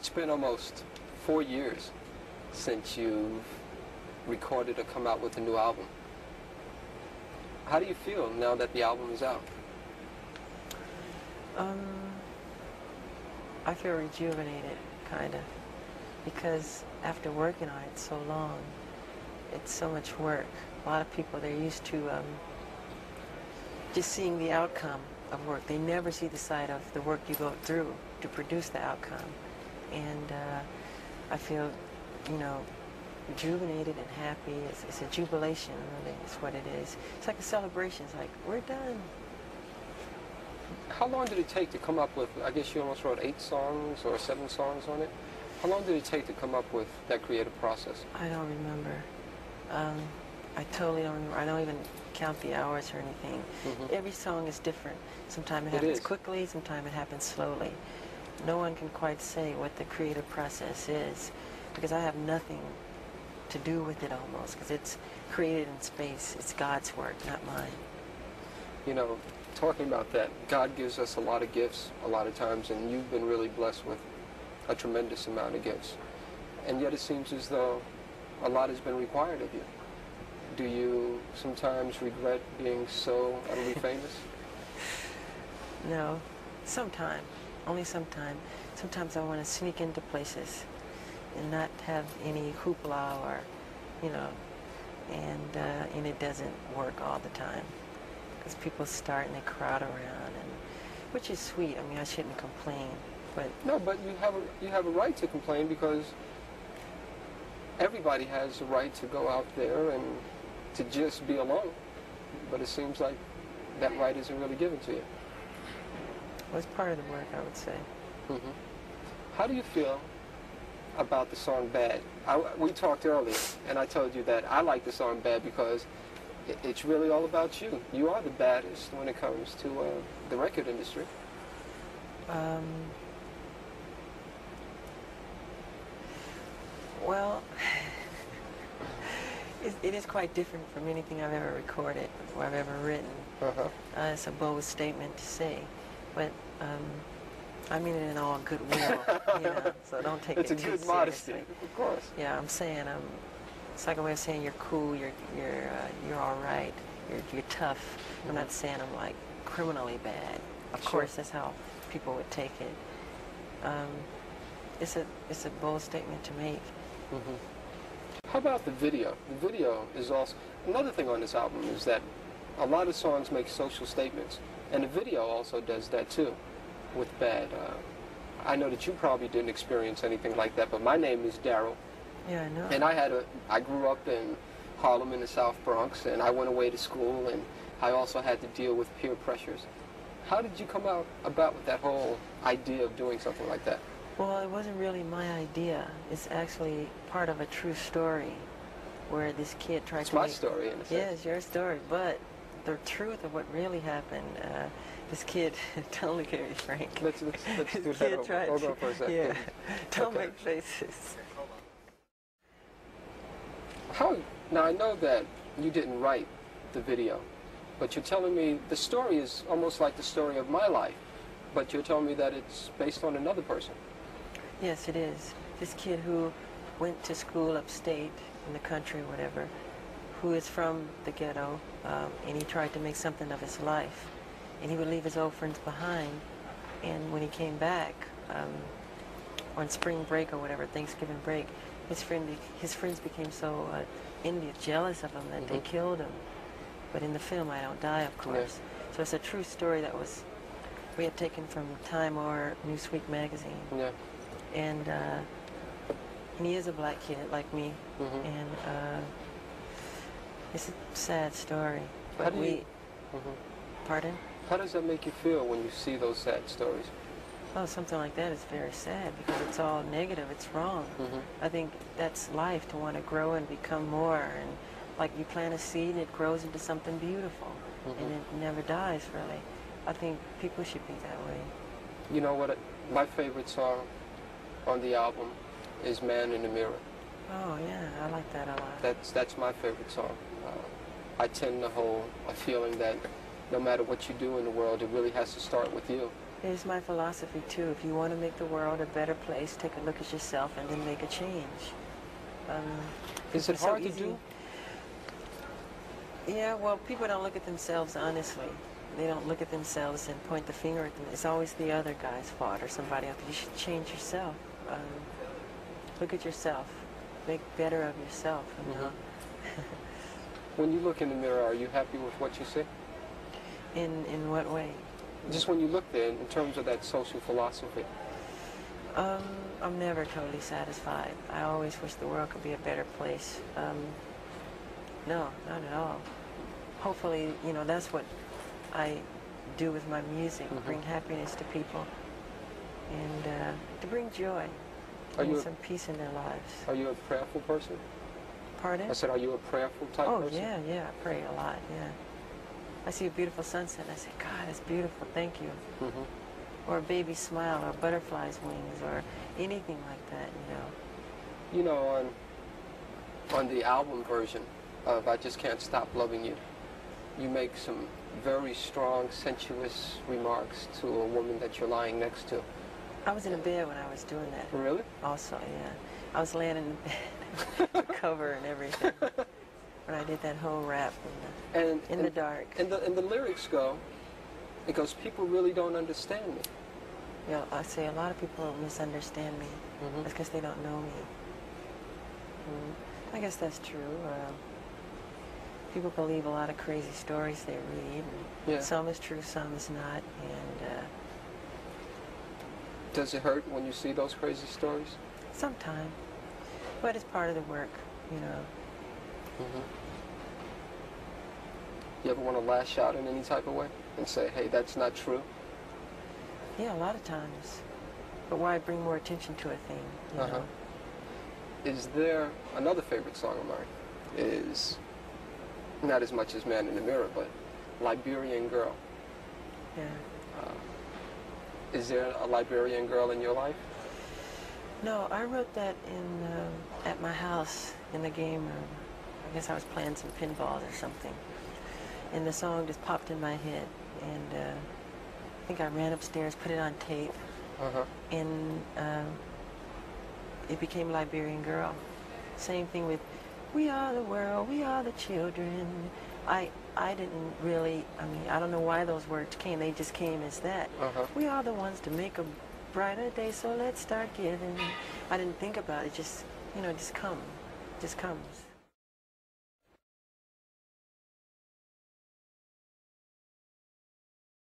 It's been almost 4 years since you've recorded or come out with a new album. How do you feel now that the album is out? I feel rejuvenated, kind of, because after working on it so long, it's so much work. A lot of people, they're used to just seeing the outcome of work. They never see the side of the work you go through to produce the outcome. And I feel, you know, rejuvenated and happy. It's a jubilation, really, is what it is. It's like a celebration. It's like, we're done. How long did it take to come up with, I guess you almost wrote 8 songs or 7 songs on it? How long did it take to come up with that creative process? I don't remember. I totally don't remember. I don't even count the hours or anything. Every song is different. Sometimes it happens quickly, sometimes it happens slowly. No one can quite say what the creative process is, because I have nothing to do with it almost, because it's created in space. It's God's work, not mine. You know, talking about that, God gives us a lot of gifts a lot of times, and you've been really blessed with a tremendous amount of gifts. And yet it seems as though a lot has been required of you. Do you sometimes regret being so utterly famous? No, sometimes. Only sometimes. Sometimes I want to sneak into places and not have any hoopla or, you know, and it doesn't work all the time. Because people start and they crowd around, and which is sweet. I mean, I shouldn't complain, but no, but you have a right to complain, because everybody has a right to go out there and to just be alone. But it seems like that right isn't really given to you. Well, it's part of the work, I would say. How do you feel about the song "Bad"? We talked earlier, and I told you that I like the song "Bad" because it's really all about you. You are the baddest when it comes to the record industry. Well, it is quite different from anything I've ever recorded or I've ever written. It's a bold statement to say, but I mean it in all goodwill, you know, so don't take it too seriously. It's a good modesty, of course. Yeah, I'm saying, it's like a way of saying you're cool, you're all right, you're tough. I'm not saying I'm like criminally bad. Of course, that's how people would take it. It's a bold statement to make. How about the video? The video is also another thing on this album, is that a lot of songs make social statements, and the video also does that too. With "Bad," I know that you probably didn't experience anything like that, but my name is Daryl. Yeah, I know. And I grew up in Harlem in the South Bronx, and I went away to school, and I also had to deal with peer pressures. How did you come about with that whole idea of doing something like that? Well, it wasn't really my idea. It's actually part of a true story where this kid tried to It's my story, in a sense. Yeah, it's your story, but the truth of what really happened, this kid, don't look at me, Frank. Let's do that. Hold on for a second. Yeah, don't make faces. Now, I know that you didn't write the video, but you're telling me the story is almost like the story of my life, but you're telling me that it's based on another person. Yes, it is. This kid who went to school upstate in the country, whatever, who is from the ghetto, and he tried to make something of his life. And he would leave his old friends behind, and when he came back, on spring break or whatever, Thanksgiving break, his friends became so envious, jealous of him that they killed him. But in the film, I don't die, of course. So it's a true story that we had taken from Time or Newsweek magazine. Yeah. And he is a black kid like me, and it's a sad story. But pardon? How does that make you feel when you see those sad stories? Oh, something like that is very sad because it's all negative. It's wrong. I think that's life, to want to grow and become more. And like you plant a seed, it grows into something beautiful, and it never dies, really. I think people should be that way. You know what? My favorite song on the album is "Man in the Mirror." Oh yeah, I like that a lot. That's my favorite song. I tend to hold a feeling that no matter what you do in the world, it really has to start with you. It's my philosophy too. If you want to make the world a better place, take a look at yourself and then make a change. Is it it's so hard to easy. do? Yeah, well, people don't look at themselves honestly. They don't look at themselves and point the finger at them. It's always the other guy's fault or somebody else. You should change yourself. Look at yourself. Make better of yourself, you know. When you look in the mirror, are you happy with what you see? In what way? Just when you look there, in terms of that social philosophy. I'm never totally satisfied. I always wish the world could be a better place. No, not at all. Hopefully, you know, that's what I do with my music, bring happiness to people and to bring joy and some peace in their lives. Are you a prayerful person? Pardon? I said, are you a prayerful type person? Oh, yeah, I pray a lot, yeah. I see a beautiful sunset, and I say, God, it's beautiful, thank you. Or a baby smile, or a butterfly's wings, or anything like that, you know. You know, on the album version of I Just Can't Stop Loving You, you make some very strong, sensuous remarks to a woman that you're lying next to. I was in a bed when I was doing that. Really? Also, yeah. I was laying in the bed, the cover and everything, when I did that whole rap in the dark. And the lyrics go, it goes, people really don't understand me. Yeah, I say a lot of people misunderstand me. That's because they don't know me. I guess that's true. People believe a lot of crazy stories they read. And some is true, some is not. And does it hurt when you see those crazy stories? Sometimes. But it's part of the work, you know. You ever want to lash out in any type of way and say, hey, that's not true? Yeah, a lot of times. But why bring more attention to a thing, you know? Is there another favorite song of mine? Is not as much as Man in the Mirror, but Liberian Girl. Yeah. Is there a Liberian girl in your life? No, I wrote that at my house in the game room. I guess I was playing some pinballs or something. And the song just popped in my head. And I think I ran upstairs, put it on tape. And it became Liberian Girl. Same thing with We Are the World, We Are the Children. I didn't really, I mean, I don't know why those words came. They just came as that. We are the ones to make a brighter day, so let's start giving. I didn't think about it. Just, you know, just comes.